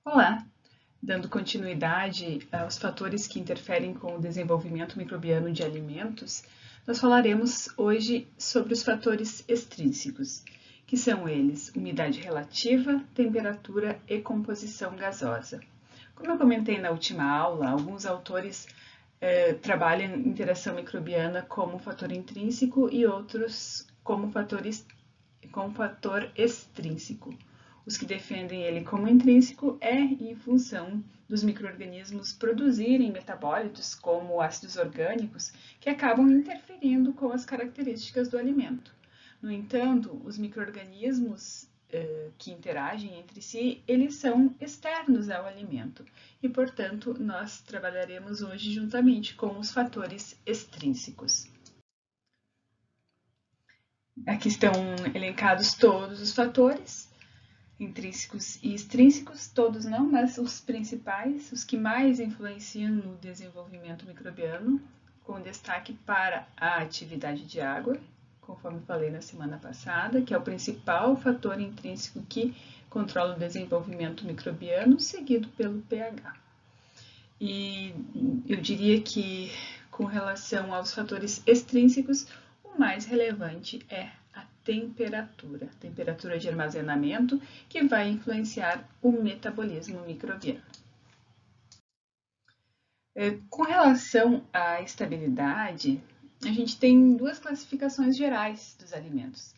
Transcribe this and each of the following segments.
Olá! Dando continuidade aos fatores que interferem com o desenvolvimento microbiano de alimentos, nós falaremos hoje sobre os fatores extrínsecos, que são eles umidade relativa, temperatura e composição gasosa. Como eu comentei na última aula, alguns autores trabalham interação microbiana como fator intrínseco e outros como fator extrínseco. Os que defendem ele como intrínseco é em função dos micro-organismos produzirem metabólitos como ácidos orgânicos que acabam interferindo com as características do alimento. No entanto, os micro-organismos que interagem entre si, eles são externos ao alimento e, portanto, nós trabalharemos hoje juntamente com os fatores extrínsecos. Aqui estão elencados todos os fatores, intrínsecos e extrínsecos, todos não, mas os principais, os que mais influenciam no desenvolvimento microbiano, com destaque para a atividade de água, conforme falei na semana passada, que é o principal fator intrínseco que controla o desenvolvimento microbiano, seguido pelo pH. E eu diria que, com relação aos fatores extrínsecos, o mais relevante é a temperatura de armazenamento, que vai influenciar o metabolismo microbiano. Com relação à estabilidade, a gente tem duas classificações gerais dos alimentos,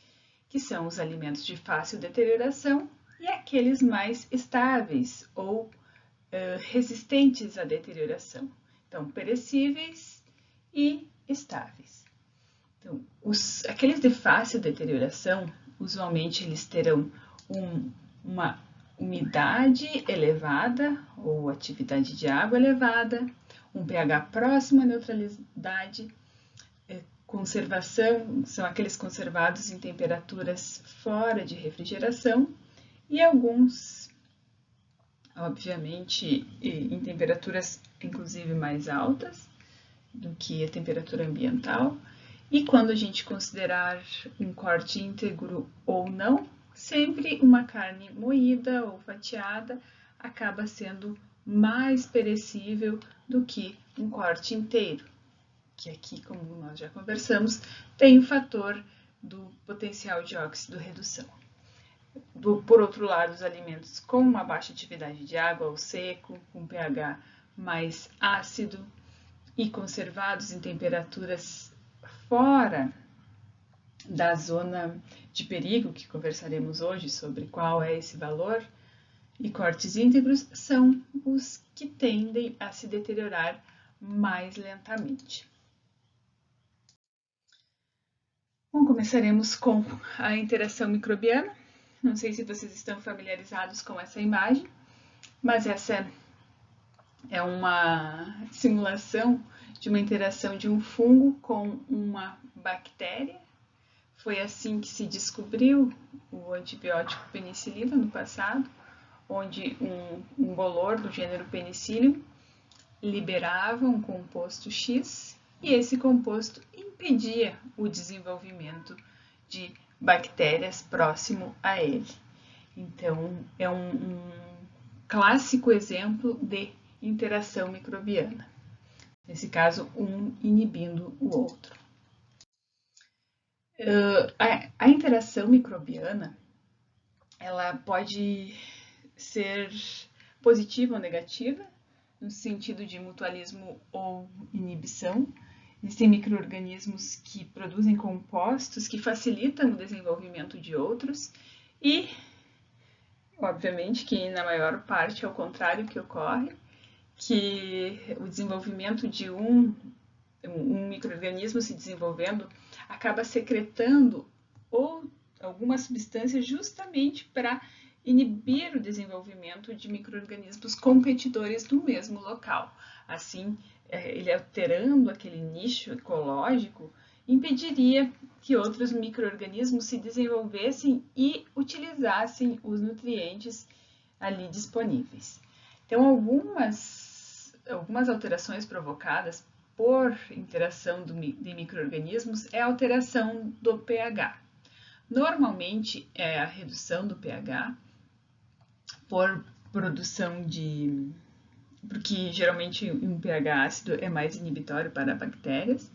que são os alimentos de fácil deterioração e aqueles mais estáveis ou resistentes à deterioração. Então, perecíveis e estáveis. Então, aqueles de fácil deterioração, usualmente eles terão uma umidade elevada ou atividade de água elevada, um pH próximo à neutralidade, conservação, são aqueles conservados em temperaturas fora de refrigeração, e alguns, obviamente, em temperaturas inclusive mais altas do que a temperatura ambiental. E quando a gente considerar um corte íntegro ou não, sempre uma carne moída ou fatiada acaba sendo mais perecível do que um corte inteiro, que aqui, como nós já conversamos, tem o fator do potencial de óxido-redução. Por outro lado, os alimentos com uma baixa atividade de água ou seco, com pH mais ácido e conservados em temperaturas fora da zona de perigo, que conversaremos hoje sobre qual é esse valor, e cortes íntegros são os que tendem a se deteriorar mais lentamente. Bom, começaremos com a interação microbiana. Não sei se vocês estão familiarizados com essa imagem, mas essa é uma simulação de uma interação de um fungo com uma bactéria. Foi assim que se descobriu o antibiótico penicilina no passado, onde um bolor do gênero Penicillium liberava um composto X e esse composto impedia o desenvolvimento de bactérias próximo a ele. Então, é um clássico exemplo de interação microbiana. Nesse caso, um inibindo o outro. A interação microbiana, ela pode ser positiva ou negativa, no sentido de mutualismo ou inibição. Existem micro-organismos que produzem compostos que facilitam o desenvolvimento de outros e, obviamente, que na maior parte é o contrário que ocorre, que o desenvolvimento de um micro-organismo se desenvolvendo acaba secretando ou alguma substância justamente para inibir o desenvolvimento de micro-organismos competidores no mesmo local. Assim, ele alterando aquele nicho ecológico, impediria que outros micro-organismos se desenvolvessem e utilizassem os nutrientes ali disponíveis. Então, algumas alterações provocadas por interação de micro-organismos é a alteração do pH. Normalmente é a redução do pH por produção de... porque geralmente um pH ácido é mais inibitório para bactérias,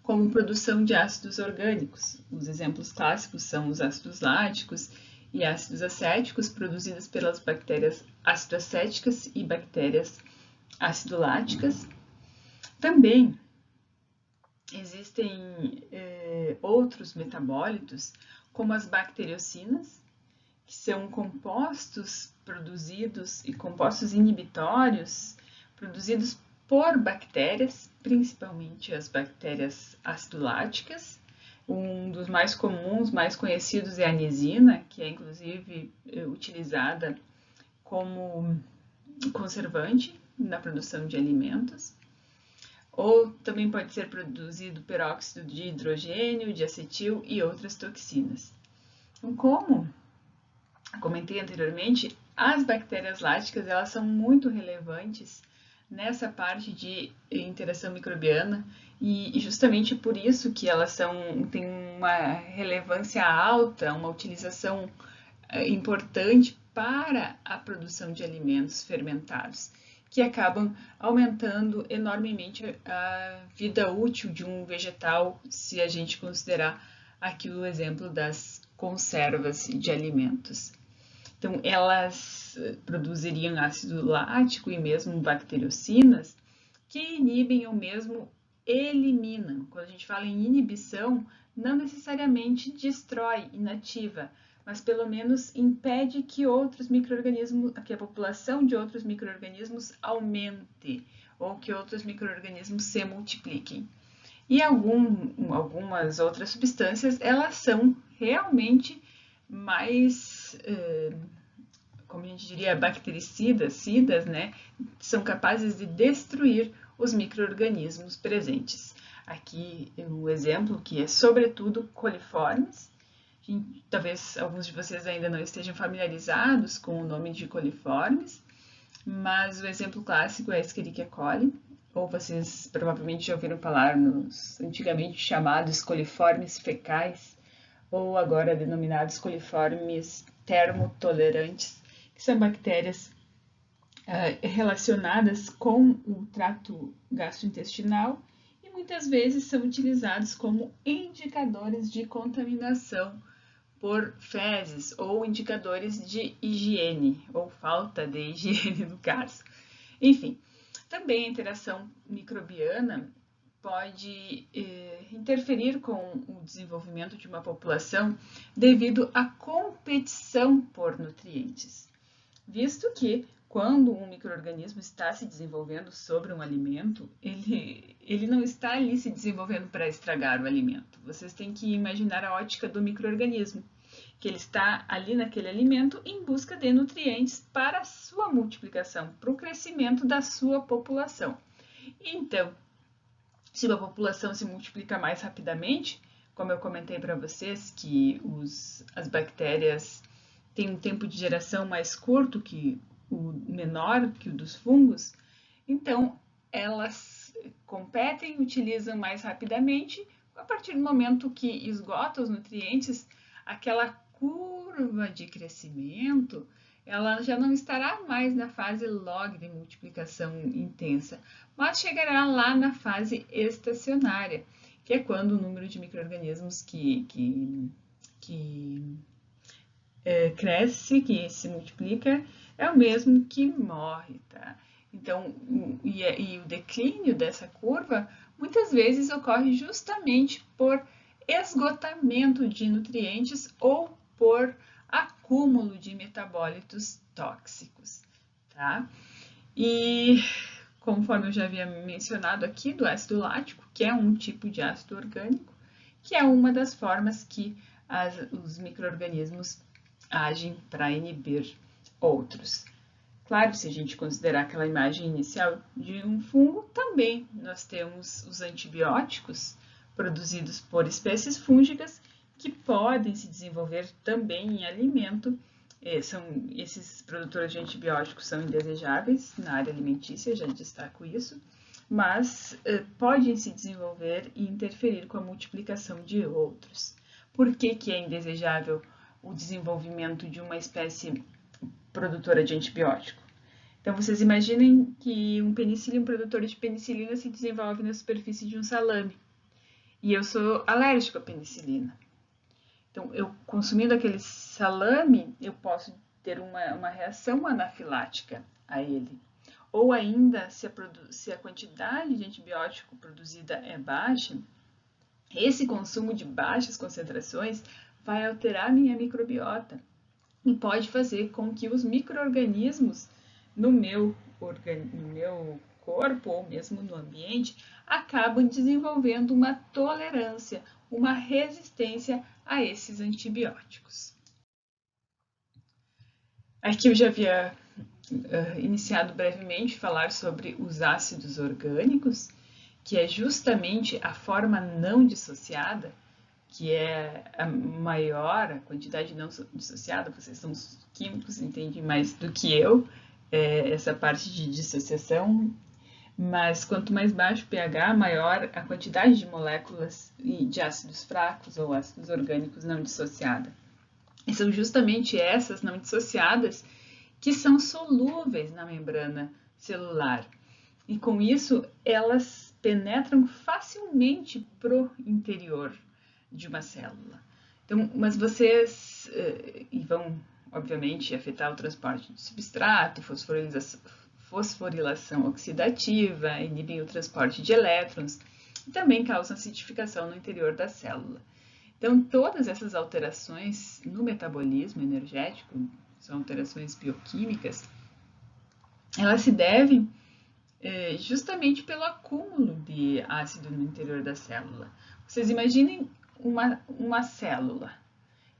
como produção de ácidos orgânicos. Os exemplos clássicos são os ácidos láticos e ácidos acéticos, produzidos pelas bactérias ácido-acéticas e bactérias ácido-láticas. Também existem outros metabólitos, como as bacteriocinas, que são compostos produzidos e compostos inibitórios produzidos por bactérias, principalmente as bactérias ácido-láticas. Um dos mais comuns, mais conhecidos é a anisina, que é inclusive utilizada como conservante na produção de alimentos. Ou também pode ser produzido peróxido de hidrogênio, de acetil e outras toxinas. Então, como comentei anteriormente, as bactérias láticas elas são muito relevantes nessa parte de interação microbiana e justamente por isso que elas têm uma relevância alta, uma utilização importante para a produção de alimentos fermentados, que acabam aumentando enormemente a vida útil de um vegetal, se a gente considerar aqui o exemplo das conservas de alimentos. Então, elas produziriam ácido lático e mesmo bacteriocinas que inibem ou mesmo eliminam. Quando a gente fala em inibição, não necessariamente destrói, inativa, mas pelo menos impede que outros micro-organismos, que a população de outros micro-organismos aumente ou que outros micro-organismos se multipliquem. E algumas outras substâncias, elas são realmente mais, como a gente diria, bactericidas, né? São capazes de destruir os micro-organismos presentes. Aqui um exemplo que é sobretudo coliformes. Talvez alguns de vocês ainda não estejam familiarizados com o nome de coliformes, mas o exemplo clássico é a Escherichia coli, ou vocês provavelmente já ouviram falar nos antigamente chamados coliformes fecais, ou agora denominados coliformes termotolerantes, que são bactérias relacionadas com o trato gastrointestinal e muitas vezes são utilizados como indicadores de contaminação por fezes ou indicadores de higiene, ou falta de higiene no caso. Enfim, também a interação microbiana pode interferir com o desenvolvimento de uma população devido à competição por nutrientes, visto que quando um micro-organismo está se desenvolvendo sobre um alimento, ele não está ali se desenvolvendo para estragar o alimento. Vocês têm que imaginar a ótica do micro-organismo, que ele está ali naquele alimento em busca de nutrientes para a sua multiplicação, para o crescimento da sua população. Então, se uma população se multiplica mais rapidamente, como eu comentei para vocês, que as bactérias têm um tempo de geração mais curto que o menor que o dos fungos, então elas competem, utilizam mais rapidamente. A partir do momento que esgota os nutrientes, aquela curva de crescimento, ela já não estará mais na fase log de multiplicação intensa, mas chegará lá na fase estacionária, que é quando o número de micro-organismos que cresce, que se multiplica, é o mesmo que morre, tá? Então, e o declínio dessa curva muitas vezes ocorre justamente por esgotamento de nutrientes ou por acúmulo de metabólitos tóxicos, tá? E conforme eu já havia mencionado aqui do ácido lático, que é um tipo de ácido orgânico, que é uma das formas que os micro-organismos agem para inibir outros. Claro, se a gente considerar aquela imagem inicial de um fungo, também nós temos os antibióticos produzidos por espécies fúngicas que podem se desenvolver também em alimento. Esses produtores de antibióticos são indesejáveis na área alimentícia, já destaco isso, mas podem se desenvolver e interferir com a multiplicação de outros. Por que é indesejável o desenvolvimento de uma espécie produtora de antibiótico? Então, vocês imaginem que um produtor de penicilina, se desenvolve na superfície de um salame. E eu sou alérgico à penicilina. Então, eu consumindo aquele salame, eu posso ter uma reação anafilática a ele. Ou ainda, se a quantidade de antibiótico produzida é baixa, esse consumo de baixas concentrações vai alterar minha microbiota e pode fazer com que os micro-organismos no meu corpo ou mesmo no ambiente acabam desenvolvendo uma tolerância, uma resistência a esses antibióticos. Aqui eu já havia iniciado brevemente falar sobre os ácidos orgânicos, que é justamente a forma não dissociada, que é a maior, a quantidade não dissociada, vocês são químicos, entendem mais do que eu, essa parte de dissociação, mas quanto mais baixo o pH, maior a quantidade de moléculas de ácidos fracos ou ácidos orgânicos não dissociados. E são justamente essas não dissociadas que são solúveis na membrana celular. E com isso, elas penetram facilmente para o interior de uma célula. Então, mas vocês vão, obviamente, afetar o transporte de substrato, fosforilação oxidativa, inibem o transporte de elétrons e também causam acidificação no interior da célula. Então, todas essas alterações no metabolismo energético, são alterações bioquímicas, elas se devem justamente pelo acúmulo de ácido no interior da célula. Vocês imaginem uma célula.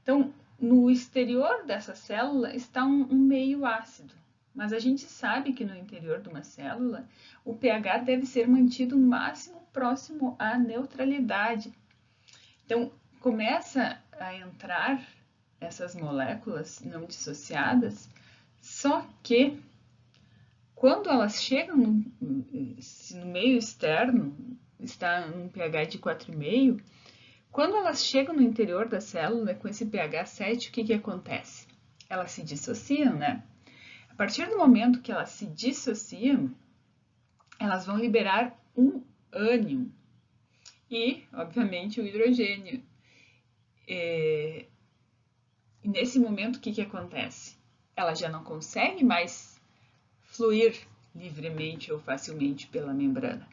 Então, no exterior dessa célula está um meio ácido, mas a gente sabe que no interior de uma célula o pH deve ser mantido o máximo próximo à neutralidade. Então, começa a entrar essas moléculas não dissociadas, só que quando elas chegam no meio externo, está um pH de 4,5, quando elas chegam no interior da célula com esse pH 7, o que acontece? Elas se dissociam, né? A partir do momento que elas se dissociam, elas vão liberar um ânion e, obviamente, o hidrogênio. E nesse momento, o que acontece? Ela já não consegue mais fluir livremente ou facilmente pela membrana.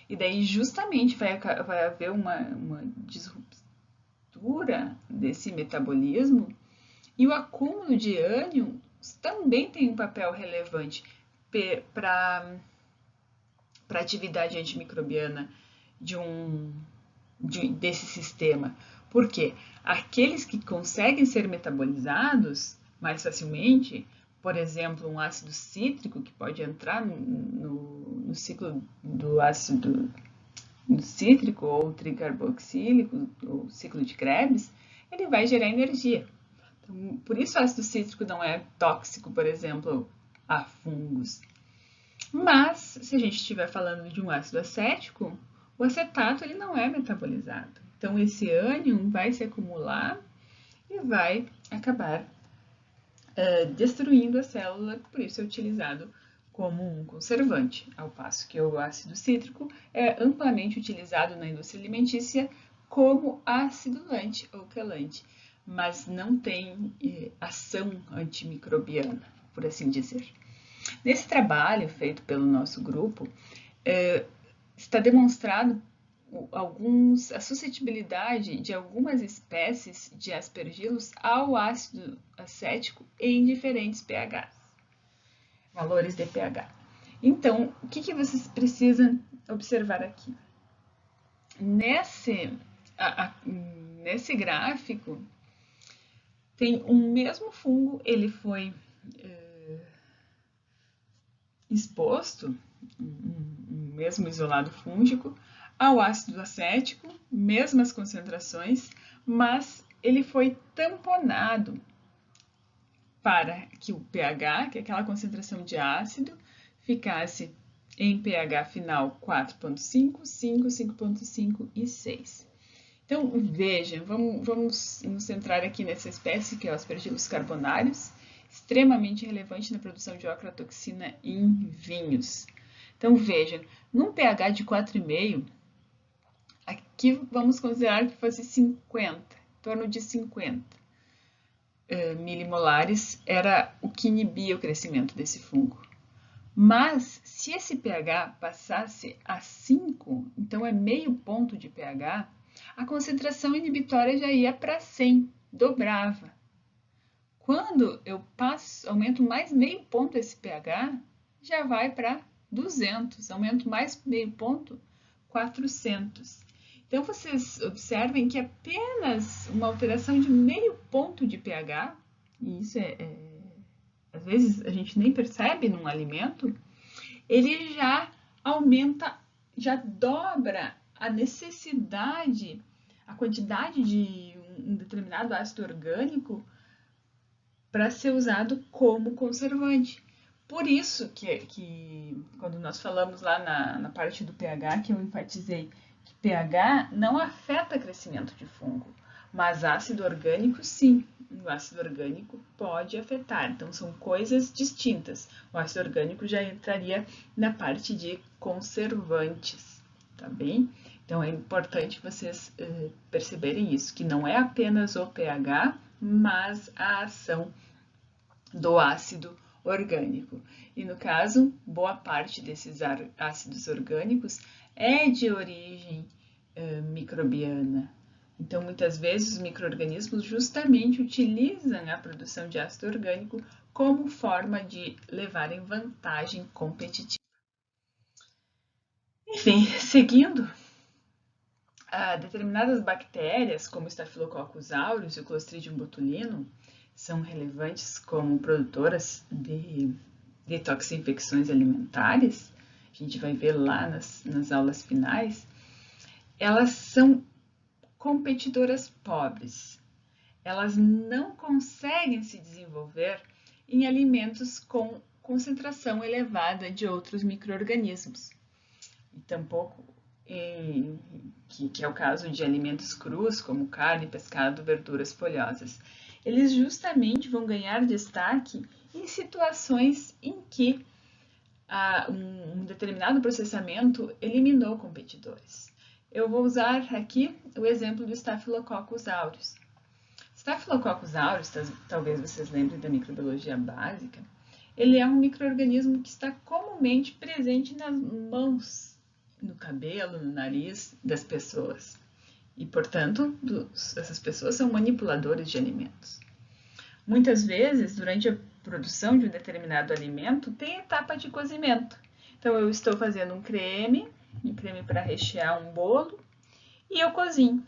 E daí, justamente, vai haver uma disruptura desse metabolismo e o acúmulo de ânions também tem um papel relevante para a atividade antimicrobiana desse sistema. Por quê? Aqueles que conseguem ser metabolizados mais facilmente, por exemplo, um ácido cítrico que pode entrar no ciclo do ácido cítrico ou tricarboxílico, ou ciclo de Krebs, ele vai gerar energia. Então, por isso o ácido cítrico não é tóxico, por exemplo, a fungos. Mas, se a gente estiver falando de um ácido acético, o acetato ele não é metabolizado. Então, esse ânion vai se acumular e vai acabar destruindo a célula, por isso é utilizado como um conservante, ao passo que o ácido cítrico é amplamente utilizado na indústria alimentícia como acidulante ou quelante, mas não tem ação antimicrobiana, por assim dizer. Nesse trabalho feito pelo nosso grupo, está demonstrado a suscetibilidade de algumas espécies de aspergilos ao ácido acético em diferentes pHs, valores de pH. Então, o que vocês precisam observar aqui? Nesse gráfico, tem um mesmo fungo, ele foi exposto, um mesmo isolado fúngico, ao ácido acético, mesmas concentrações, mas ele foi tamponado para que o pH, que é aquela concentração de ácido, ficasse em pH final 4,5, 5, 5,5 e 6. Então, vejam, vamos nos centrar aqui nessa espécie que é o Aspergillus carbonários, extremamente relevante na produção de ocratoxina em vinhos. Então, vejam, num pH de 4,5, aqui vamos considerar que fosse 50, em torno de 50 milimolares era o que inibia o crescimento desse fungo. Mas, se esse pH passasse a 5, então é meio ponto de pH, a concentração inibitória já ia para 100, dobrava. Quando eu aumento mais meio ponto esse pH, já vai para 200, aumento mais meio ponto, 400. Então, vocês observem que apenas uma alteração de meio ponto de pH, e isso às vezes a gente nem percebe num alimento, ele já aumenta, já dobra a necessidade, a quantidade de um determinado ácido orgânico para ser usado como conservante. Por isso que quando nós falamos lá na parte do pH, que eu enfatizei que pH não afeta o crescimento de fungo, mas ácido orgânico sim. O ácido orgânico pode afetar, então são coisas distintas. O ácido orgânico já entraria na parte de conservantes, tá bem? Então é importante vocês perceberem isso, que não é apenas o pH, mas a ação do ácido orgânico. E no caso, boa parte desses ácidos orgânicos é de origem microbiana. Então, muitas vezes, os micro-organismos justamente utilizam a produção de ácido orgânico como forma de levarem vantagem competitiva. Enfim, seguindo, determinadas bactérias, como o Staphylococcus aureus e o Clostridium botulinum, são relevantes como produtoras de toxinfecções alimentares. A gente vai ver lá nas aulas finais. Elas são competidoras pobres. Elas não conseguem se desenvolver em alimentos com concentração elevada de outros micro-organismos. E tampouco que é o caso de alimentos crus, como carne, pescado, verduras folhosas. Eles justamente vão ganhar destaque em situações em que um determinado processamento eliminou competidores. Eu vou usar aqui o exemplo do Staphylococcus aureus. Staphylococcus aureus, talvez vocês lembrem da microbiologia básica, ele é um micro-organismo que está comumente presente nas mãos, no cabelo, no nariz das pessoas. E, portanto, essas pessoas são manipuladores de alimentos. Muitas vezes, durante a produção de um determinado alimento, tem etapa de cozimento. Então, eu estou fazendo um creme para rechear um bolo, e eu cozinho.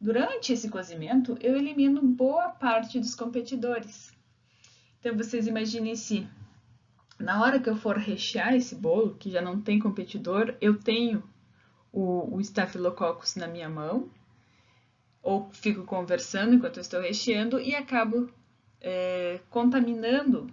Durante esse cozimento, eu elimino boa parte dos competidores. Então, vocês imaginem se, na hora que eu for rechear esse bolo, que já não tem competidor, eu tenho o Staphylococcus na minha mão, ou fico conversando enquanto eu estou recheando e acabo contaminando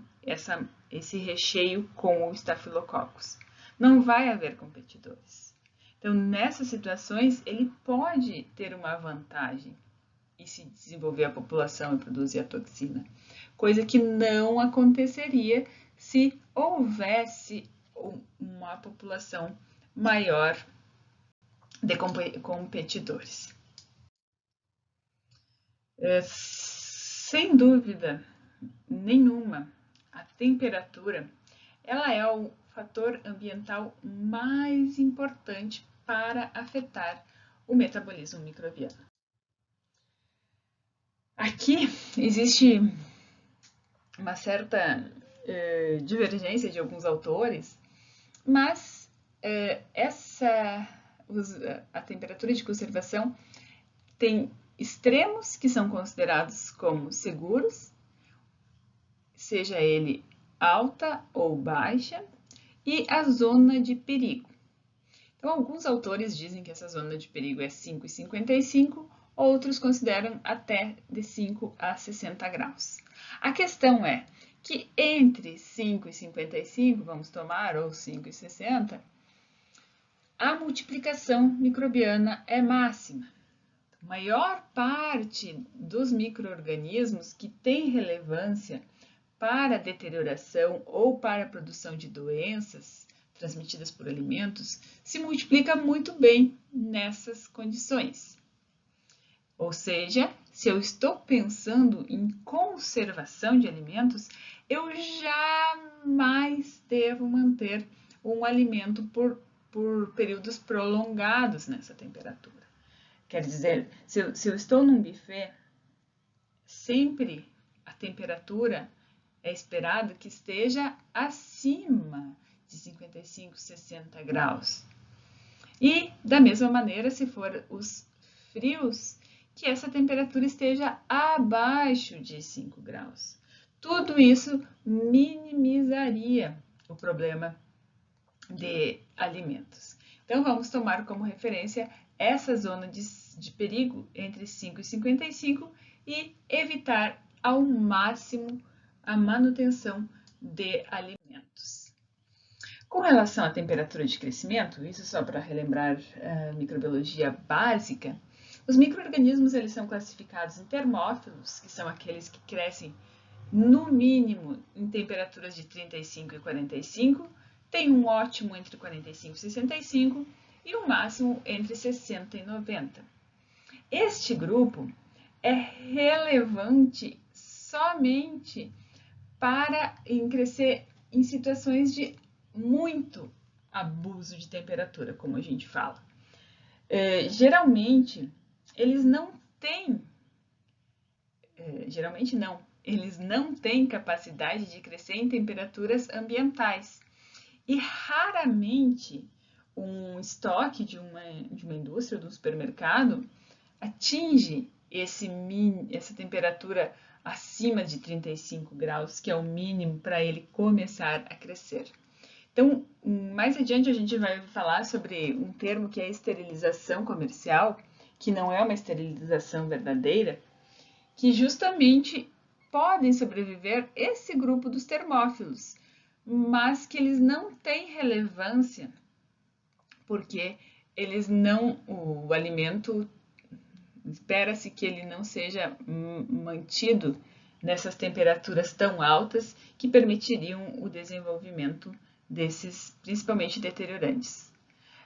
esse recheio com o Staphylococcus. Não vai haver competidores. Então, nessas situações, ele pode ter uma vantagem e se desenvolver a população e produzir a toxina, coisa que não aconteceria se houvesse uma população maior de competidores. Sem dúvida nenhuma, a temperatura ela é o fator ambiental mais importante para afetar o metabolismo microbiano. Aqui existe uma certa divergência de alguns autores, mas a temperatura de conservação tem extremos que são considerados como seguros, seja ele alta ou baixa, e a zona de perigo. Então, alguns autores dizem que essa zona de perigo é 5,55, outros consideram até de 5 a 60 graus. A questão é que entre 5,55, vamos tomar, ou 5,60, a multiplicação microbiana é máxima. A maior parte dos micro-organismos que tem relevância para a deterioração ou para a produção de doenças transmitidas por alimentos se multiplica muito bem nessas condições. Ou seja, se eu estou pensando em conservação de alimentos, eu jamais devo manter um alimento por períodos prolongados nessa temperatura. Quer dizer, se eu estou num buffet, sempre a temperatura é esperado que esteja acima de 55, 60 graus. E, da mesma maneira, se for os frios, que essa temperatura esteja abaixo de 5 graus. Tudo isso minimizaria o problema de alimentos. Então, vamos tomar como referência essa zona de perigo entre 5 e 55 e evitar ao máximo a manutenção de alimentos. Com relação à temperatura de crescimento, isso só para relembrar a microbiologia básica, os micro-organismos eles são classificados em termófilos, que são aqueles que crescem no mínimo em temperaturas de 35 e 45, tem um ótimo entre 45 e 65 e um máximo entre 60 e 90. Este grupo é relevante somente para crescer em situações de muito abuso de temperatura, como a gente fala. Geralmente, eles não têm capacidade de crescer em temperaturas ambientais. E raramente um estoque de uma indústria ou de um supermercado atinge essa temperatura acima de 35 graus, que é o mínimo para ele começar a crescer. Então, mais adiante a gente vai falar sobre um termo que é esterilização comercial, que não é uma esterilização verdadeira, que justamente podem sobreviver esse grupo dos termófilos, mas que eles não têm relevância, porque o alimento, espera-se que ele não seja mantido nessas temperaturas tão altas que permitiriam o desenvolvimento desses, principalmente deteriorantes.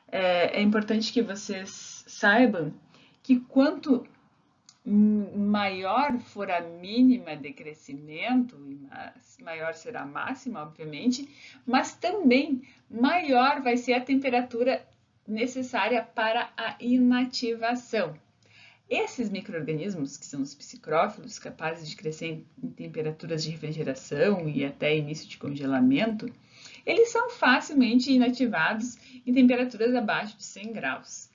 É importante que vocês saibam que quanto maior for a mínima de crescimento, maior será a máxima, obviamente, mas também maior vai ser a temperatura necessária para a inativação. Esses micro-organismos, que são os psicrófilos, capazes de crescer em temperaturas de refrigeração e até início de congelamento, eles são facilmente inativados em temperaturas abaixo de 100 graus.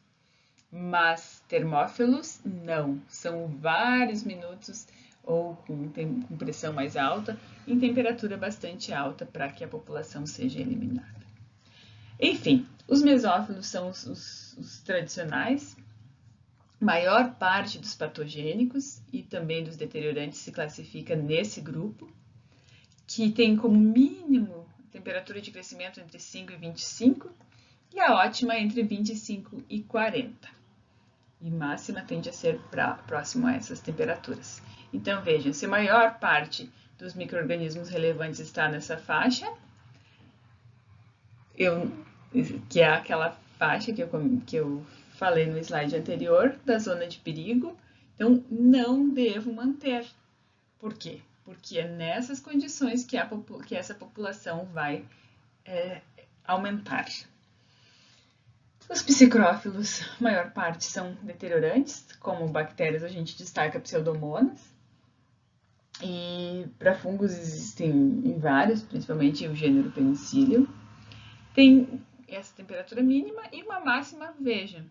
Mas termófilos não, são vários minutos ou com pressão mais alta, em temperatura bastante alta para que a população seja eliminada. Enfim, os mesófilos são os tradicionais. Maior parte dos patogênicos e também dos deteriorantes se classifica nesse grupo, que tem como mínimo temperatura de crescimento entre 5 e 25 e a ótima entre 25 e 40. E máxima tende a ser próximo a essas temperaturas. Então, vejam, se a maior parte dos micro-organismos relevantes está nessa faixa, que é aquela faixa que eu falei no slide anterior, da zona de perigo, então não devo manter. Por quê? Porque é nessas condições que essa população vai aumentar. Os psicrófilos, a maior parte são deteriorantes, como bactérias a gente destaca pseudomonas. E para fungos existem em vários, principalmente o gênero Penicillium. Tem essa temperatura mínima e uma máxima, veja,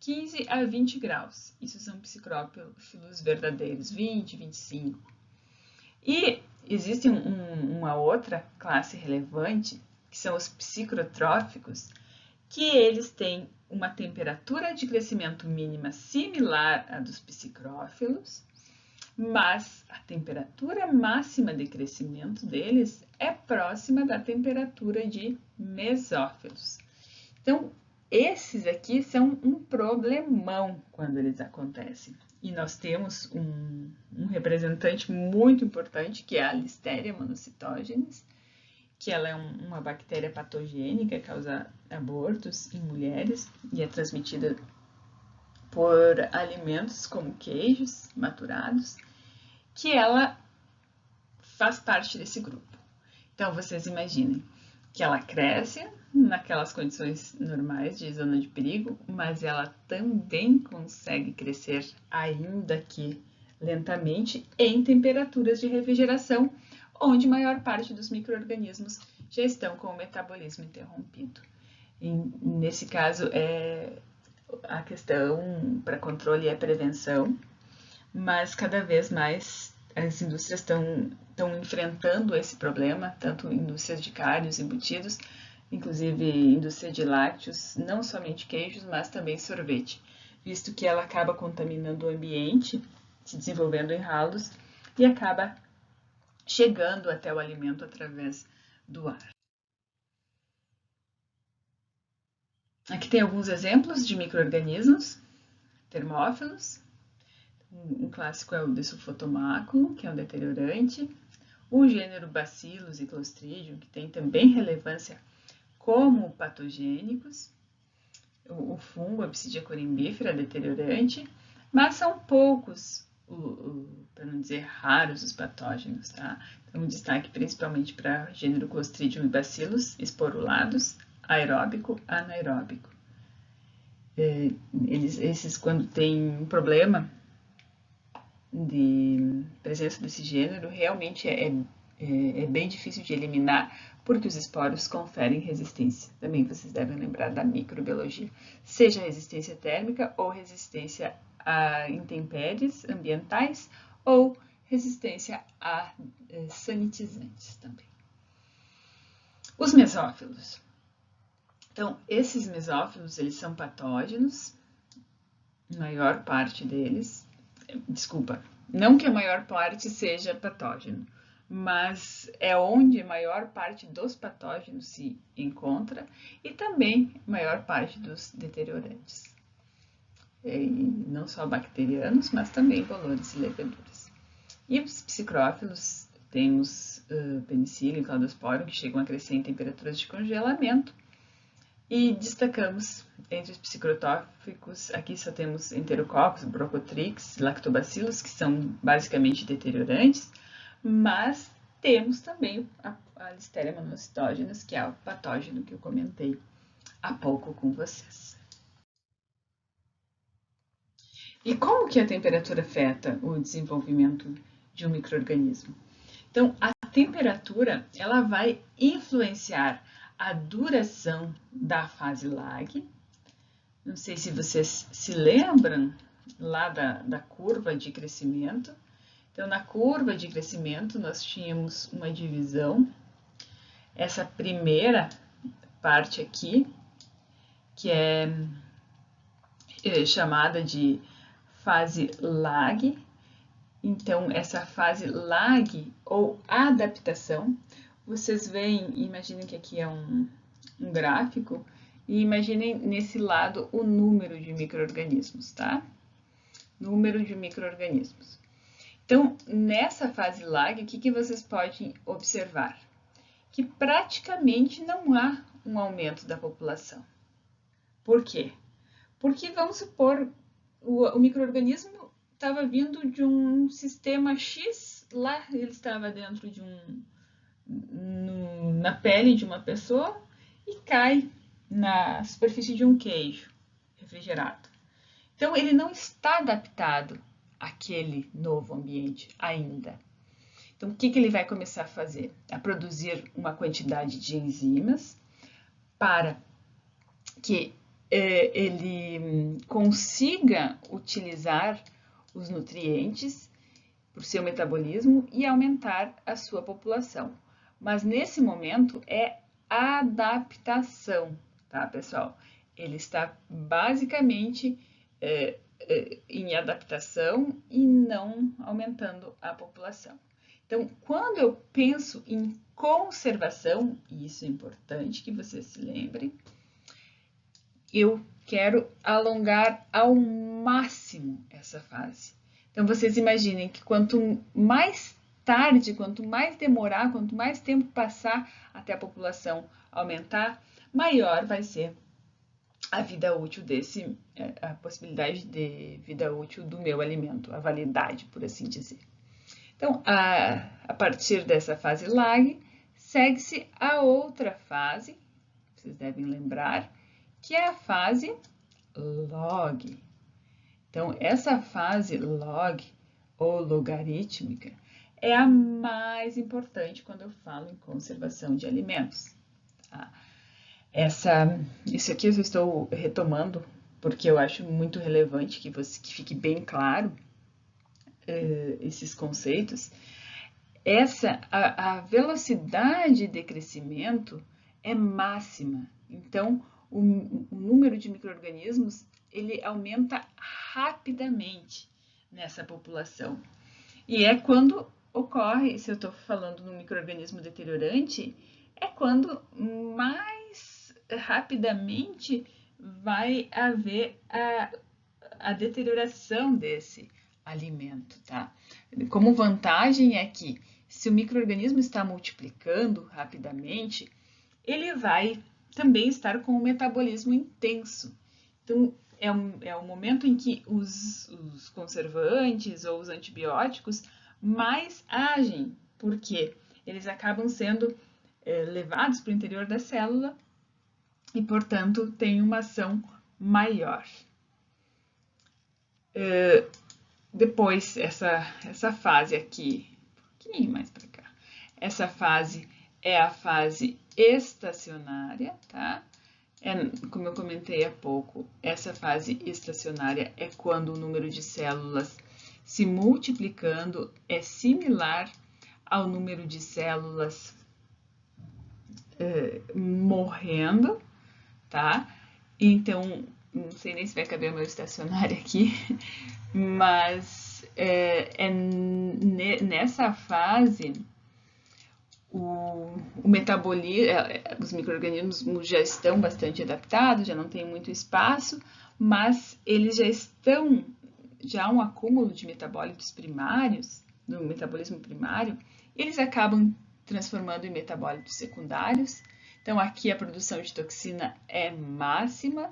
15 a 20 graus. Isso são psicrófilos verdadeiros, 20, 25. E existe uma outra classe relevante, que são os psicrotróficos, que eles têm uma temperatura de crescimento mínima similar à dos psicrófilos, mas a temperatura máxima de crescimento deles é próxima da temperatura de mesófilos. Então, esses aqui são um problemão quando eles acontecem. E nós temos um representante muito importante, que é a Listeria monocytogenes, que ela é uma bactéria patogênica, causa abortos em mulheres e é transmitida por alimentos como queijos maturados, que ela faz parte desse grupo. Então, vocês imaginem que ela cresce naquelas condições normais de zona de perigo, mas ela também consegue crescer, ainda que lentamente, em temperaturas de refrigeração, onde a maior parte dos micro-organismos já estão com o metabolismo interrompido. E, nesse caso, a questão para controle é prevenção, mas cada vez mais as indústrias estão enfrentando esse problema, tanto indústrias de carnes, embutidos, inclusive indústria de lácteos, não somente queijos, mas também sorvete, visto que ela acaba contaminando o ambiente, se desenvolvendo em ralos e acaba chegando até o alimento através do ar. Aqui tem alguns exemplos de micro-organismos termófilos. Um clássico é o desulfotomáculo, que é um deteriorante. O gênero Bacillus e Clostridium, que tem também relevância como patogênicos. O fungo, a Psidia corymbifera, deteriorante. Mas são poucos, para não dizer raros, os patógenos, tá? Então, um destaque principalmente para gênero Clostridium e Bacillus, esporulados, aeróbico, anaeróbico. Esses, quando tem um problema de presença desse gênero, realmente é bem difícil de eliminar, porque os esporos conferem resistência. Também vocês devem lembrar da microbiologia, seja resistência térmica ou resistência a intempéries ambientais ou resistência a sanitizantes também. Os mesófilos. Então, esses mesófilos, eles são patógenos, a maior parte deles, desculpa, não que a maior parte seja patógeno, mas é onde a maior parte dos patógenos se encontra e também a maior parte dos deteriorantes. E não só bacterianos, mas também bolores e leveduras. E os psicrófilos, temos penicillium e cladosporium, que chegam a crescer em temperaturas de congelamento. E destacamos entre os psicrotóficos, aqui só temos enterococcus, brocotrix, lactobacillus, que são basicamente deteriorantes, mas temos também a Listeria monocytogenes, que é o patógeno que eu comentei há pouco com vocês. E como que a temperatura afeta o desenvolvimento de um micro-organismo? Então, a temperatura, ela vai influenciar a duração da fase lag. Não sei se vocês se lembram lá da curva de crescimento. Então, na curva de crescimento, nós tínhamos uma divisão. Essa primeira parte aqui, que é chamada de fase lag. Então, essa fase lag ou adaptação, vocês veem, imaginem que aqui é um gráfico, e imaginem nesse lado o número de micro-organismos, tá? Número de micro-organismos. Então, nessa fase lag, o que vocês podem observar? Que praticamente não há um aumento da população. Por quê? Porque, vamos supor, o micro-organismo estava vindo de um sistema X, lá ele estava dentro de na pele de uma pessoa e cai na superfície de um queijo refrigerado. Então, ele não está adaptado àquele novo ambiente ainda. Então, o que ele vai começar a fazer? A produzir uma quantidade de enzimas para que ele consiga utilizar os nutrientes para o seu metabolismo e aumentar a sua população. Mas nesse momento é adaptação, tá, pessoal? Ele está basicamente em adaptação e não aumentando a população. Então, quando eu penso em conservação, e isso é importante que você se lembre, eu quero alongar ao máximo essa fase. Então, vocês imaginem que quanto mais tarde, quanto mais demorar, quanto mais tempo passar até a população aumentar, maior vai ser a vida útil a possibilidade de vida útil do meu alimento, a validade, por assim dizer. Então, a partir dessa fase lag, segue-se a outra fase, vocês devem lembrar, que é a fase log. Então, essa fase log ou logarítmica é a mais importante quando eu falo em conservação de alimentos. Tá? Isso aqui eu estou retomando porque eu acho muito relevante que fique bem claro esses conceitos. A velocidade de crescimento é máxima. Então, o número de micro-organismos ele aumenta rapidamente nessa população. E é quando ocorre, se eu estou falando no micro-organismo deteriorante, é quando mais rapidamente vai haver a deterioração desse alimento, tá? Como vantagem é que se o micro-organismo está multiplicando rapidamente, ele vai também estar com um metabolismo intenso. Então, é o momento em que os conservantes ou os antibióticos mais agem, porque eles acabam sendo levados para o interior da célula e, portanto, têm uma ação maior. Depois, essa fase aqui, um pouquinho mais para cá, essa fase é a fase estacionária, tá? Como eu comentei há pouco, essa fase estacionária é quando o número de células se multiplicando é similar ao número de células morrendo, tá? Então, não sei nem se vai caber o meu estacionário aqui, mas nessa fase o metabolismo, os micro-organismos já estão bastante adaptados, já não tem muito espaço, mas eles já há um acúmulo de metabólitos primários, do metabolismo primário, eles acabam transformando em metabólitos secundários. Então, aqui a produção de toxina é máxima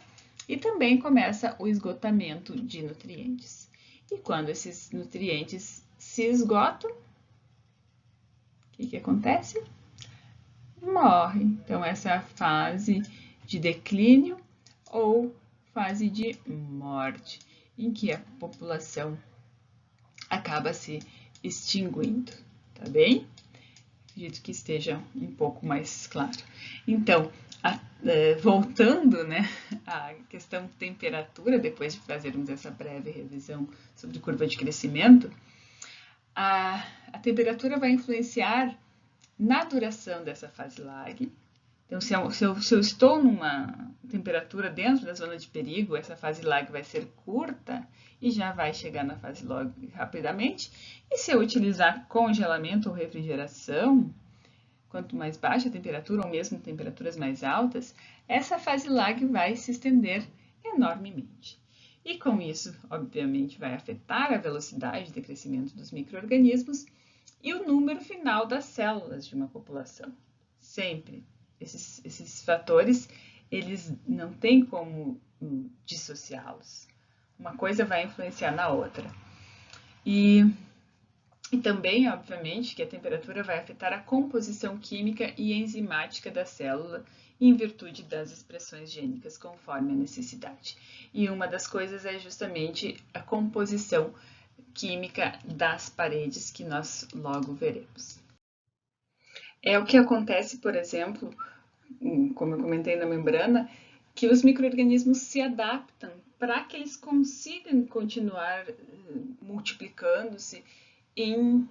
e também começa o esgotamento de nutrientes. E quando esses nutrientes se esgotam, o que acontece? Morre. Então, essa é a fase de declínio ou fase de morte, em que a população acaba se extinguindo, tá bem? Acredito que esteja um pouco mais claro. Então, voltando, né, à questão temperatura, depois de fazermos essa breve revisão sobre curva de crescimento, a temperatura vai influenciar na duração dessa fase lag. Então, se eu estou numa temperatura dentro da zona de perigo, essa fase lag vai ser curta e já vai chegar na fase log rapidamente. E se eu utilizar congelamento ou refrigeração, quanto mais baixa a temperatura ou mesmo temperaturas mais altas, essa fase lag vai se estender enormemente. E com isso, obviamente, vai afetar a velocidade de crescimento dos micro-organismos e o número final das células de uma população. Sempre. Esses fatores, eles não têm como dissociá-los. Uma coisa vai influenciar na outra. E também, obviamente, que a temperatura vai afetar a composição química e enzimática da célula em virtude das expressões gênicas conforme a necessidade. E uma das coisas é justamente a composição química das paredes que nós logo veremos. É o que acontece, por exemplo, como eu comentei na membrana, que os micro-organismos se adaptam para que eles consigam continuar multiplicando-se em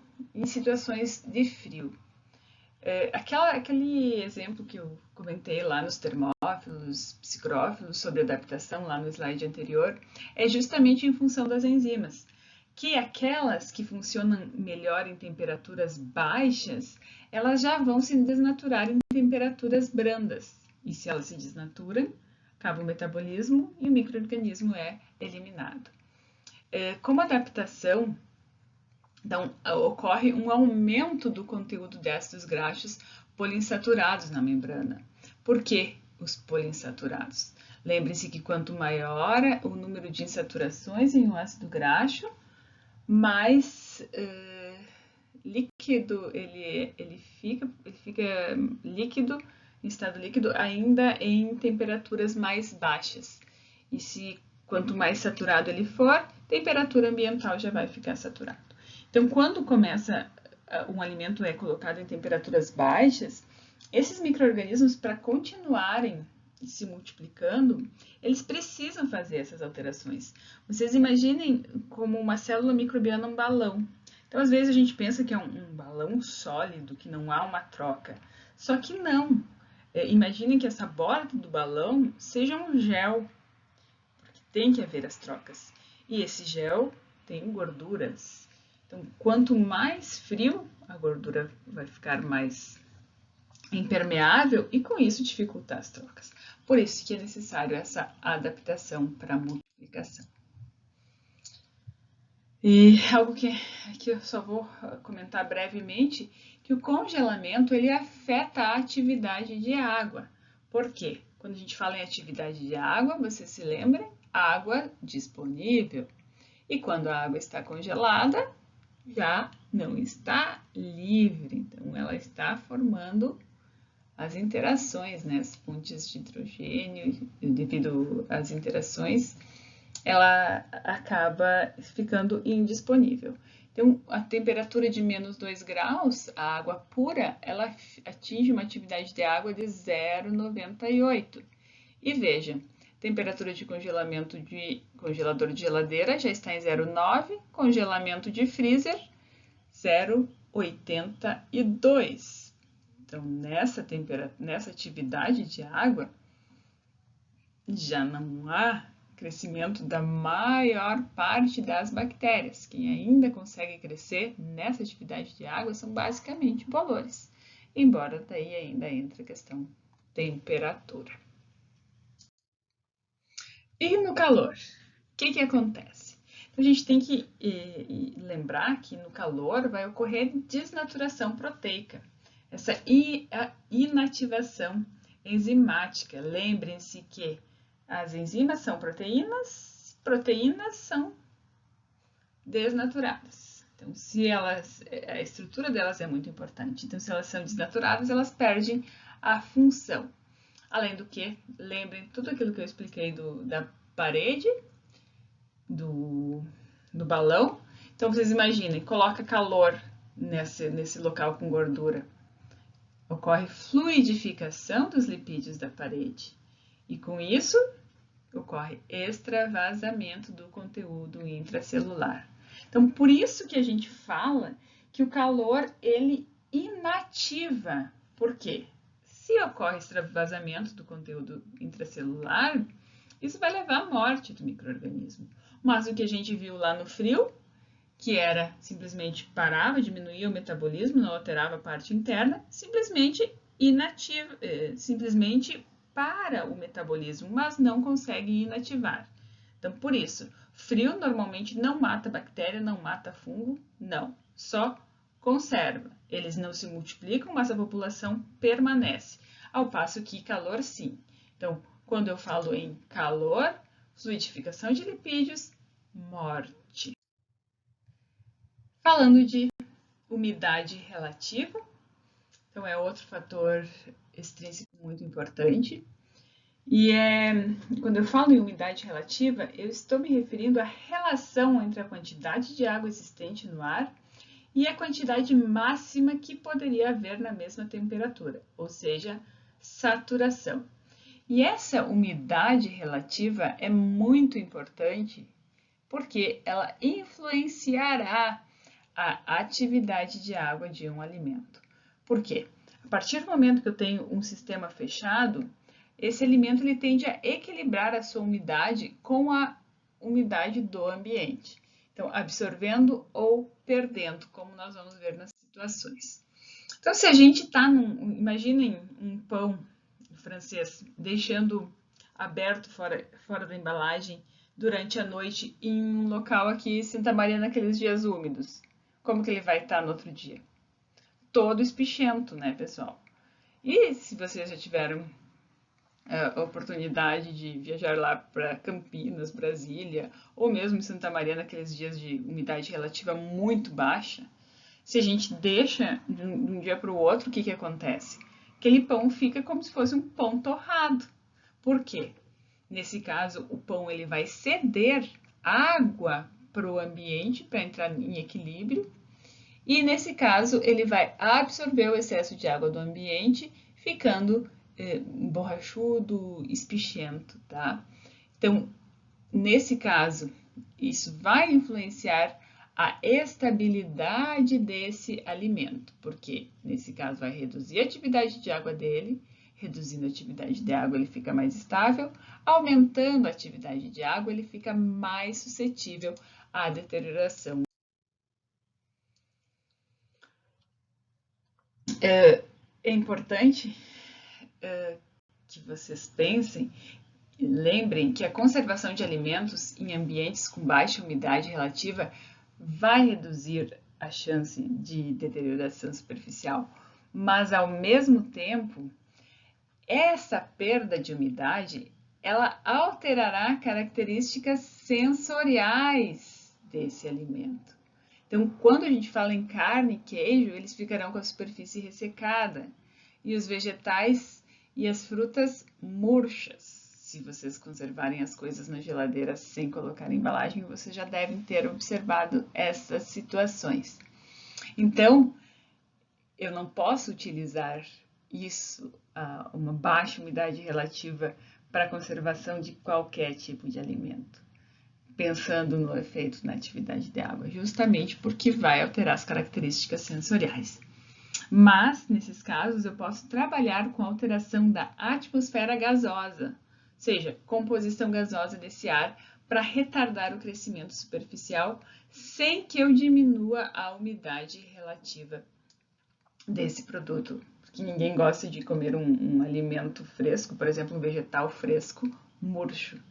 situações de frio. Aquele exemplo que eu comentei lá nos termófilos, psicrófilos, sobre adaptação lá no slide anterior, é justamente em função das enzimas, que aquelas que funcionam melhor em temperaturas baixas, elas já vão se desnaturar em temperaturas brandas. E se elas se desnaturam, acaba o metabolismo e o micro-organismo é eliminado. Como adaptação, então, ocorre um aumento do conteúdo de ácidos graxos poliinsaturados na membrana. Por que os poliinsaturados? Lembre-se que quanto maior o número de insaturações em um ácido graxo, mais líquido ele fica líquido, em estado líquido, ainda em temperaturas mais baixas. E quanto mais saturado ele for, temperatura ambiental já vai ficar saturado. Então, quando começa um alimento é colocado em temperaturas baixas, esses micro-organismos, para continuarem se multiplicando, eles precisam fazer essas alterações. Vocês imaginem como uma célula microbiana um balão. Então, às vezes a gente pensa que é um balão sólido, que não há uma troca. Só que não. Imaginem que essa borda do balão seja um gel, porque tem que haver as trocas. E esse gel tem gorduras. Então, quanto mais frio, a gordura vai ficar mais impermeável e com isso dificultar as trocas. Por isso que é necessário essa adaptação para a multiplicação. E algo que eu só vou comentar brevemente, que o congelamento ele afeta a atividade de água. Por quê? Quando a gente fala em atividade de água, você se lembra? Água disponível. E quando a água está congelada, já não está livre. Então, ela está formando as interações, né? As pontes de hidrogênio, devido às interações, ela acaba ficando indisponível. Então, a temperatura de menos 2 graus, a água pura, ela atinge uma atividade de água de 0,98. E veja, temperatura de congelamento de congelador de geladeira já está em 0,9, congelamento de freezer 0,82. Então, nessa atividade de água, já não há crescimento da maior parte das bactérias. Quem ainda consegue crescer nessa atividade de água são basicamente bolores, embora daí ainda entre a questão temperatura. E no calor, o que acontece? Então, a gente tem que lembrar que no calor vai ocorrer desnaturação proteica, essa inativação enzimática. Lembrem-se que as enzimas são proteínas são desnaturadas. Então, a estrutura delas é muito importante. Então, se elas são desnaturadas, elas perdem a função. Além do que, lembrem tudo aquilo que eu expliquei da parede, do balão. Então, vocês imaginem, coloca calor nesse local com gordura. Ocorre fluidificação dos lipídios da parede. E com isso, ocorre extravasamento do conteúdo intracelular. Então, por isso que a gente fala que o calor, ele inativa. Por quê? Se ocorre extravasamento do conteúdo intracelular, isso vai levar à morte do micro-organismo. Mas o que a gente viu lá no frio, que era simplesmente parava, diminuía o metabolismo, não alterava a parte interna, simplesmente para o metabolismo, mas não consegue inativar. Então, por isso, frio normalmente não mata bactéria, não mata fungo, não, só conserva. Eles não se multiplicam, mas a população permanece. Ao passo que calor, sim. Então, quando eu falo em calor, fluidificação de lipídios, morte. Falando de umidade relativa, então é outro fator extrínseco muito importante. E quando eu falo em umidade relativa, eu estou me referindo à relação entre a quantidade de água existente no ar e a quantidade máxima que poderia haver na mesma temperatura, ou seja, saturação. E essa umidade relativa é muito importante porque ela influenciará a atividade de água de um alimento. Por quê? A partir do momento que eu tenho um sistema fechado, esse alimento ele tende a equilibrar a sua umidade com a umidade do ambiente. Então, absorvendo ou perdendo, como nós vamos ver nas situações. Então, se a gente está imaginem um pão francês deixando aberto fora da embalagem durante a noite em um local aqui em Santa Maria naqueles dias úmidos. Como que ele vai estar no outro dia? Todo espichento, né, pessoal? E se vocês já tiveram a oportunidade de viajar lá para Campinas, Brasília, ou mesmo em Santa Maria naqueles dias de umidade relativa muito baixa, se a gente deixa de um dia para o outro, o que acontece? Aquele pão fica como se fosse um pão torrado. Por quê? Nesse caso, o pão ele vai ceder água para o ambiente para entrar em equilíbrio e nesse caso ele vai absorver o excesso de água do ambiente, ficando borrachudo, espichento, tá? Então, nesse caso, isso vai influenciar a estabilidade desse alimento, porque nesse caso vai reduzir a atividade de água dele, reduzindo a atividade de água ele fica mais estável, aumentando a atividade de água ele fica mais suscetível à deterioração. É importante que vocês pensem e lembrem que a conservação de alimentos em ambientes com baixa umidade relativa vai reduzir a chance de deterioração superficial, mas ao mesmo tempo, essa perda de umidade ela alterará características sensoriais desse alimento. Então, quando a gente fala em carne e queijo, eles ficarão com a superfície ressecada e os vegetais e as frutas murchas. Se vocês conservarem as coisas na geladeira sem colocar em embalagem, vocês já devem ter observado essas situações. Então, eu não posso utilizar isso, uma baixa umidade relativa, para a conservação de qualquer tipo de alimento, pensando no efeito na atividade de água, justamente porque vai alterar as características sensoriais. Mas, nesses casos, eu posso trabalhar com a alteração da atmosfera gasosa, ou seja, composição gasosa desse ar, para retardar o crescimento superficial sem que eu diminua a umidade relativa desse produto. Porque ninguém gosta de comer um alimento fresco, por exemplo, um vegetal fresco, murcho.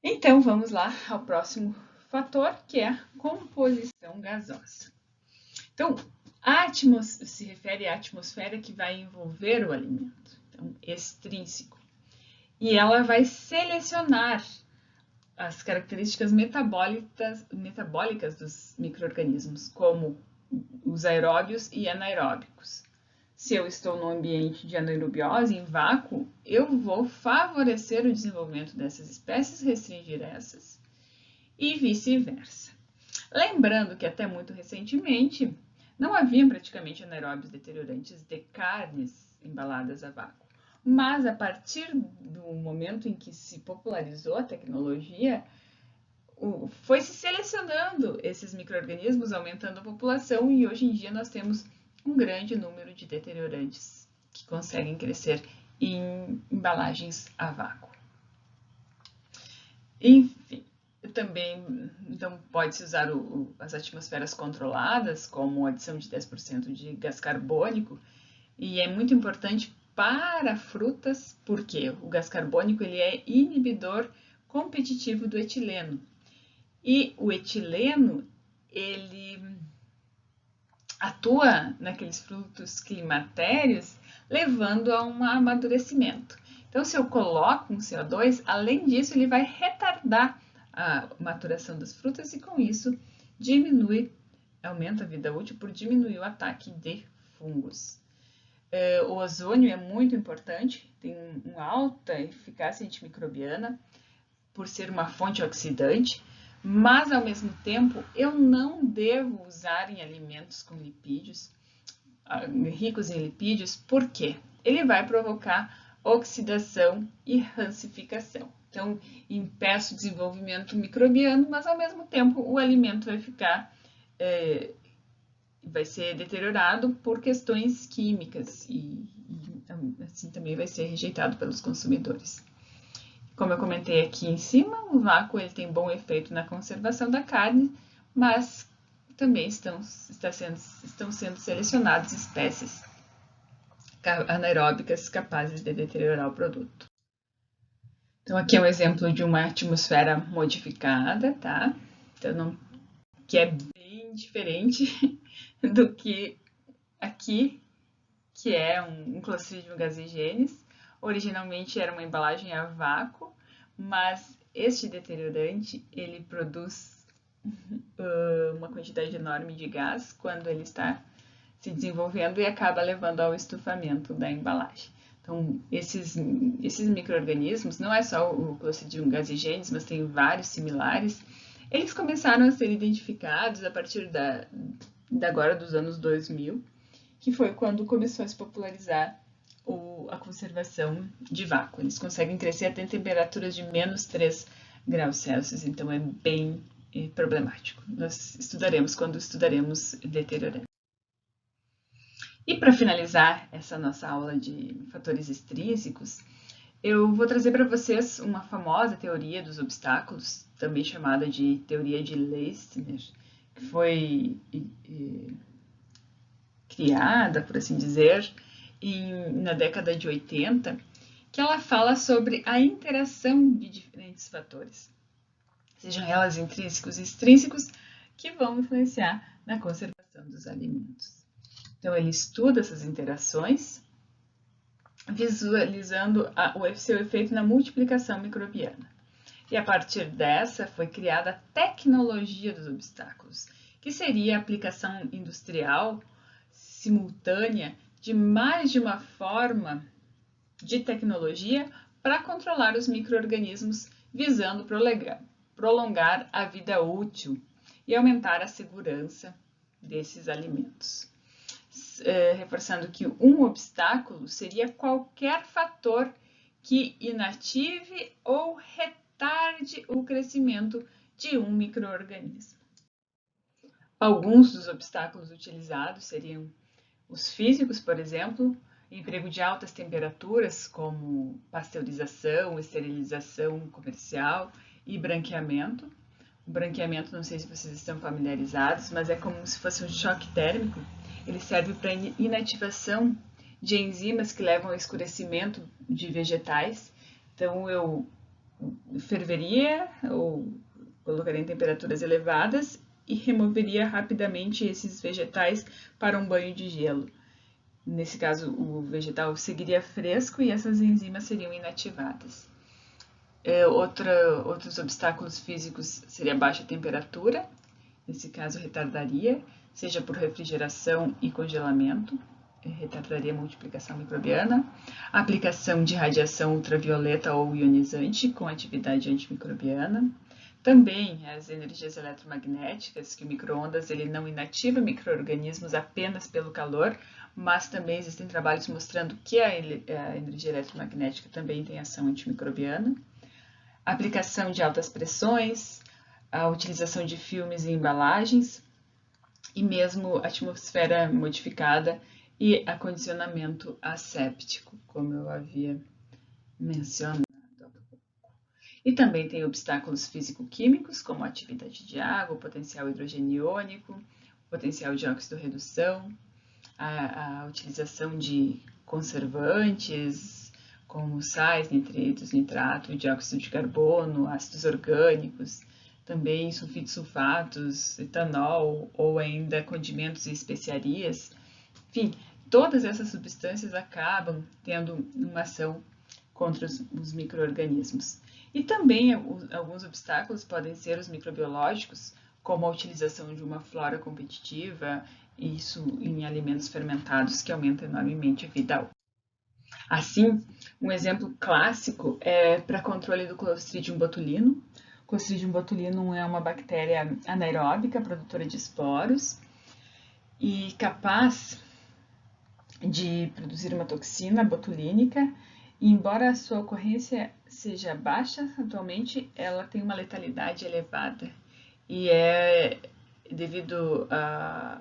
Então, vamos lá ao próximo fator, que é a composição gasosa. Então, se refere à atmosfera que vai envolver o alimento, então, extrínseco. E ela vai selecionar as características metabólicas dos micro-organismos, como os aeróbios e anaeróbicos. Se eu estou num ambiente de anaerobiose, em vácuo, eu vou favorecer o desenvolvimento dessas espécies, restringir essas, e vice-versa. Lembrando que até muito recentemente não havia praticamente anaeróbios deteriorantes de carnes embaladas a vácuo. Mas a partir do momento em que se popularizou a tecnologia, foi se selecionando esses micro-organismos, aumentando a população, e hoje em dia nós temos um grande número de deteriorantes que conseguem crescer em embalagens a vácuo. Enfim, também então pode-se usar as atmosferas controladas, como adição de 10% de gás carbônico, e é muito importante para frutas, porque o gás carbônico ele é inibidor competitivo do etileno. E o etileno, ele atua naqueles frutos climatérios, levando a um amadurecimento. Então, se eu coloco um CO2, além disso, ele vai retardar a maturação das frutas e, com isso, aumenta a vida útil por diminuir o ataque de fungos. O ozônio é muito importante, tem uma alta eficácia antimicrobiana, por ser uma fonte oxidante, mas ao mesmo tempo eu não devo usar em alimentos com lipídios, ricos em lipídios, porque ele vai provocar oxidação e rancificação. Então, impeço o desenvolvimento microbiano, mas ao mesmo tempo o alimento vai ficar, vai ser deteriorado por questões químicas e assim também vai ser rejeitado pelos consumidores. Como eu comentei aqui em cima, o vácuo ele tem bom efeito na conservação da carne, mas também estão sendo selecionadas espécies anaeróbicas capazes de deteriorar o produto. Então, aqui é um exemplo de uma atmosfera modificada, tá? Então, que é bem diferente do que aqui, que é um Clostridium gazigenes. Originalmente era uma embalagem a vácuo, mas este deteriorante, ele produz uma quantidade enorme de gás quando ele está se desenvolvendo e acaba levando ao estufamento da embalagem. Então, esses micro-organismos, não é só o Clostridium gazigenes, mas tem vários similares, eles começaram a ser identificados a partir agora dos anos 2000, que foi quando começou a se popularizar a conservação de vácuo. Eles conseguem crescer até temperaturas de menos 3 graus Celsius, então é bem problemático. Nós estudaremos quando estudaremos deteriorante. E para finalizar essa nossa aula de fatores extrínsecos, eu vou trazer para vocês uma famosa teoria dos obstáculos, também chamada de teoria de Leistner, que foi criada, por assim dizer, na década de 80, que ela fala sobre a interação de diferentes fatores, sejam elas intrínsecos e extrínsecos, que vão influenciar na conservação dos alimentos. Então, ele estuda essas interações, visualizando o seu efeito na multiplicação microbiana. E a partir dessa foi criada a tecnologia dos obstáculos, que seria a aplicação industrial simultânea de mais de uma forma de tecnologia para controlar os micro-organismos, visando prolongar a vida útil e aumentar a segurança desses alimentos. Reforçando que um obstáculo seria qualquer fator que inative ou retarde o crescimento de um micro-organismo. Alguns dos obstáculos utilizados seriam os físicos, por exemplo, emprego de altas temperaturas, como pasteurização, esterilização comercial e branqueamento. O branqueamento, não sei se vocês estão familiarizados, mas é como se fosse um choque térmico. Ele serve para inativação de enzimas que levam ao escurecimento de vegetais. Então, eu ferveria ou colocaria em temperaturas elevadas e removeria rapidamente esses vegetais para um banho de gelo. Nesse caso, o vegetal seguiria fresco e essas enzimas seriam inativadas. Outros obstáculos físicos seria a baixa temperatura, nesse caso retardaria, seja por refrigeração e congelamento, retardaria a multiplicação microbiana, a aplicação de radiação ultravioleta ou ionizante com atividade antimicrobiana, também as energias eletromagnéticas, que o micro-ondas ele não inativa micro-organismos apenas pelo calor, mas também existem trabalhos mostrando que a energia eletromagnética também tem ação antimicrobiana. A aplicação de altas pressões, a utilização de filmes e embalagens, e mesmo atmosfera modificada e acondicionamento asséptico, como eu havia mencionado. E também tem obstáculos físico-químicos, como a atividade de água, o potencial hidrogeniônico, o potencial de óxido-redução, a utilização de conservantes, como sais, nitritos, nitrato, dióxido de carbono, ácidos orgânicos, também sulfitos, sulfatos, etanol ou ainda condimentos e especiarias. Enfim, todas essas substâncias acabam tendo uma ação contra os micro-organismos. E também alguns obstáculos podem ser os microbiológicos, como a utilização de uma flora competitiva, isso em alimentos fermentados, que aumenta enormemente a vida útil. Assim, um exemplo clássico é para controle do Clostridium botulinum. O Clostridium botulinum é uma bactéria anaeróbica, produtora de esporos, e capaz de produzir uma toxina botulínica, e embora a sua ocorrência seja baixa atualmente, ela tem uma letalidade elevada, e é devido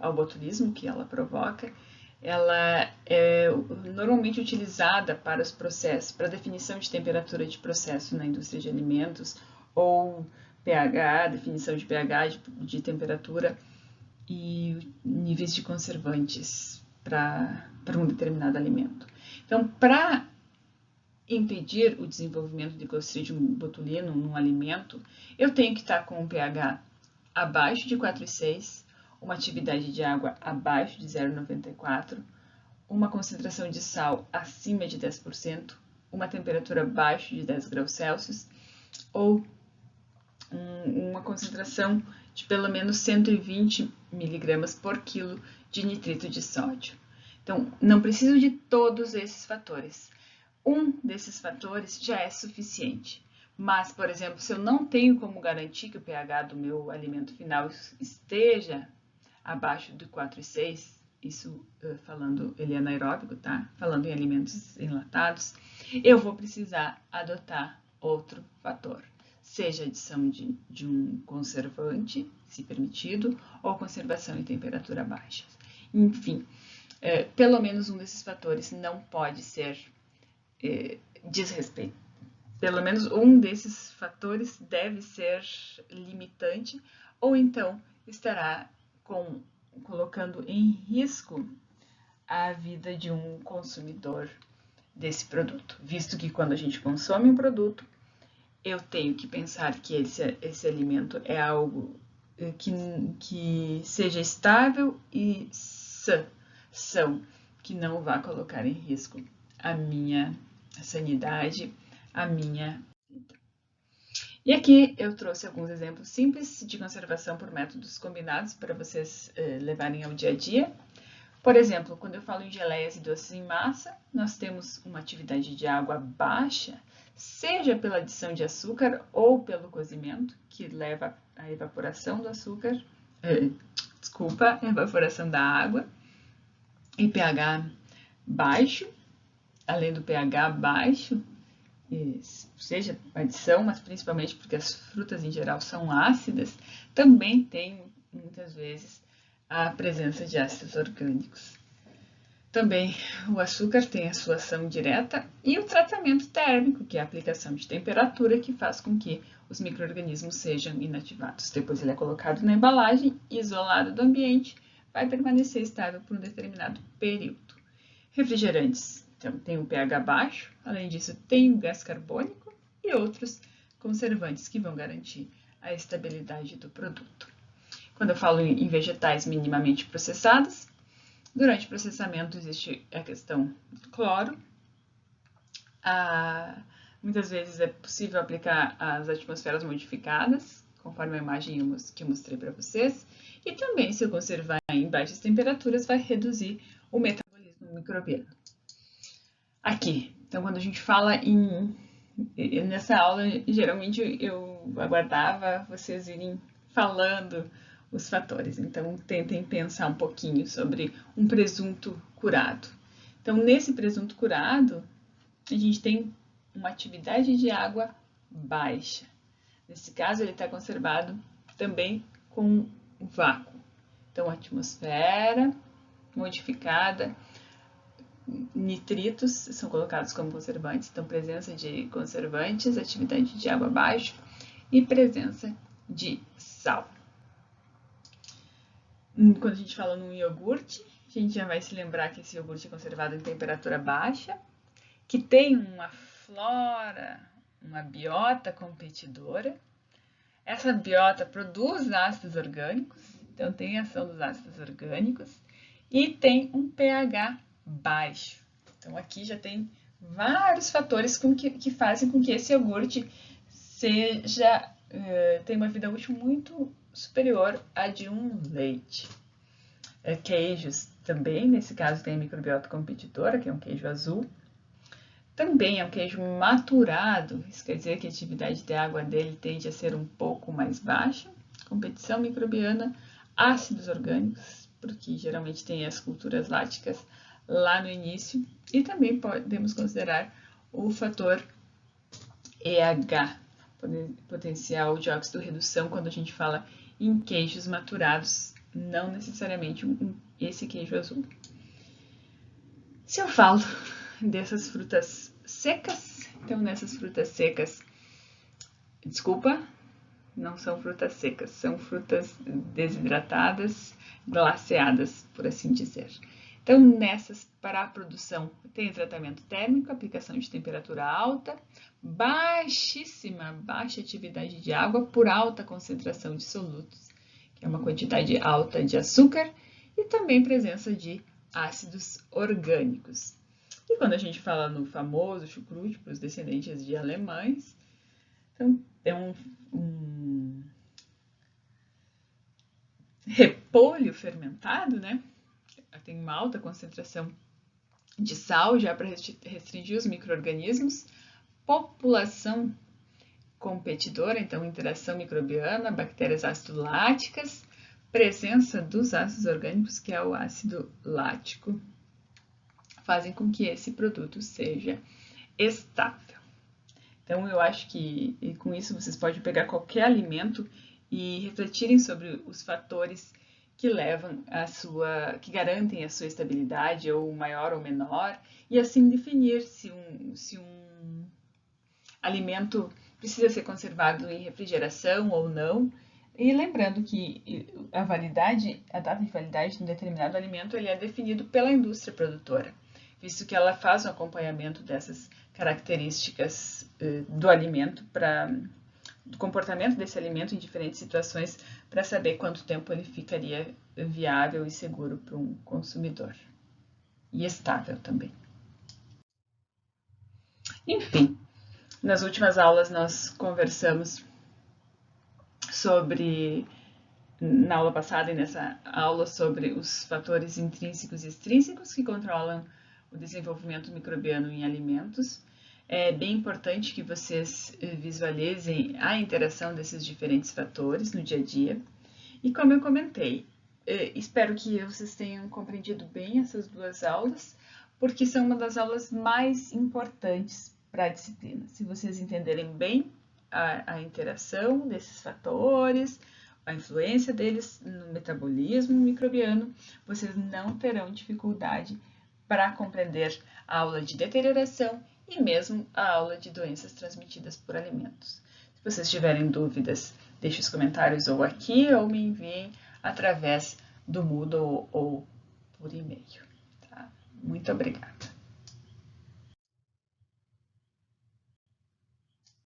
ao botulismo que ela provoca. Ela é normalmente utilizada para os processos, para definição de temperatura de processo na indústria de alimentos, ou pH, definição de pH, de temperatura e níveis de conservantes para um determinado alimento. Então, para impedir o desenvolvimento de Clostridium botulinum num alimento, eu tenho que estar com um pH abaixo de 4,6, uma atividade de água abaixo de 0,94, uma concentração de sal acima de 10%, uma temperatura abaixo de 10 graus Celsius ou uma concentração de pelo menos 120 miligramas por quilo de nitrito de sódio. Então, não preciso de todos esses fatores. Um desses fatores já é suficiente. Mas, por exemplo, se eu não tenho como garantir que o pH do meu alimento final esteja abaixo de 4,6, isso falando, ele é anaeróbico, tá? Falando em alimentos enlatados, eu vou precisar adotar outro fator, seja adição de um conservante, se permitido, ou conservação em temperatura baixa. Enfim, pelo menos um desses fatores não pode ser desrespeito. Pelo menos um desses fatores deve ser limitante, ou então estará colocando em risco a vida de um consumidor desse produto, visto que quando a gente consome um produto, eu tenho que pensar que esse alimento é algo que seja estável e são, que não vá colocar em risco a minha sanidade, a minha vida. E aqui eu trouxe alguns exemplos simples de conservação por métodos combinados para vocês levarem ao dia a dia. Por exemplo, quando eu falo em geleias e doces em massa, nós temos uma atividade de água baixa, seja pela adição de açúcar ou pelo cozimento, que leva à evaporação do açúcar, evaporação da água, em pH baixo, além do pH baixo, seja adição, mas principalmente porque as frutas em geral são ácidas, também tem muitas vezes a presença de ácidos orgânicos. Também o açúcar tem a sua ação direta e o tratamento térmico, que é a aplicação de temperatura que faz com que os micro-organismos sejam inativados. Depois ele é colocado na embalagem, isolado do ambiente, vai permanecer estável por um determinado período. Refrigerantes, então tem um pH baixo, além disso tem o gás carbônico e outros conservantes que vão garantir a estabilidade do produto. Quando eu falo em vegetais minimamente processados, durante o processamento existe a questão do cloro. Muitas vezes é possível aplicar as atmosferas modificadas, conforme a imagem que eu mostrei para vocês. E também, se eu conservar em baixas temperaturas, vai reduzir o metabolismo microbiano. Aqui, então quando a gente fala nessa aula, geralmente eu aguardava vocês irem falando os fatores. Então, tentem pensar um pouquinho sobre um presunto curado. Então, nesse presunto curado, a gente tem uma atividade de água baixa. Nesse caso, ele está conservado também com vácuo. Então, atmosfera modificada, nitritos são colocados como conservantes. Então, presença de conservantes, atividade de água baixa e presença de sal. Quando a gente fala num iogurte, a gente já vai se lembrar que esse iogurte é conservado em temperatura baixa, que tem uma flora, uma biota competidora. Essa biota produz ácidos orgânicos, então tem ação dos ácidos orgânicos, e tem um pH baixo. Então aqui já tem vários fatores que fazem com que esse iogurte tenha uma vida útil muito superior à de um leite. Queijos também, nesse caso tem a microbiota competidora, que é um queijo azul. Também é um queijo maturado, isso quer dizer que a atividade de água dele tende a ser um pouco mais baixa. Competição microbiana, ácidos orgânicos, porque geralmente tem as culturas láticas lá no início. E também podemos considerar o fator EH, potencial de óxido-redução, quando a gente fala em queijos maturados, não necessariamente esse queijo azul. Se eu falo dessas frutas secas, então nessas frutas secas, desculpa, não são frutas secas, são frutas desidratadas, glaceadas, por assim dizer. Então, nessas, para a produção, tem tratamento térmico, aplicação de temperatura alta, baixa atividade de água por alta concentração de solutos, que é uma quantidade alta de açúcar, e também presença de ácidos orgânicos. E quando a gente fala no famoso chucrute para os descendentes de alemães, então é um repolho fermentado, né? Tem uma alta concentração de sal já para restringir os micro-organismos, população competidora, então interação microbiana, bactérias ácido-láticas, presença dos ácidos orgânicos, que é o ácido lático, fazem com que esse produto seja estável. Então, eu acho que com isso vocês podem pegar qualquer alimento e refletirem sobre os fatores que levam que garantem a sua estabilidade, ou maior ou menor, e assim definir se um alimento precisa ser conservado em refrigeração ou não. E lembrando que a data de validade de um determinado alimento, ele é definido pela indústria produtora, visto que ela faz o acompanhamento dessas características do alimento, do comportamento desse alimento em diferentes situações, para saber quanto tempo ele ficaria viável e seguro para um consumidor. E estável também. Enfim, nas últimas aulas nós conversamos na aula passada e nessa aula, sobre os fatores intrínsecos e extrínsecos que controlam o desenvolvimento microbiano em alimentos. É bem importante que vocês visualizem a interação desses diferentes fatores no dia a dia. E como eu comentei, espero que vocês tenham compreendido bem essas duas aulas, porque são uma das aulas mais importantes para a disciplina. Se vocês entenderem bem a interação desses fatores, a influência deles no metabolismo microbiano, vocês não terão dificuldade para compreender a aula de deterioração e mesmo a aula de doenças transmitidas por alimentos. Se vocês tiverem dúvidas, deixem os comentários ou aqui, ou me enviem através do Moodle ou por e-mail. Tá? Muito obrigada.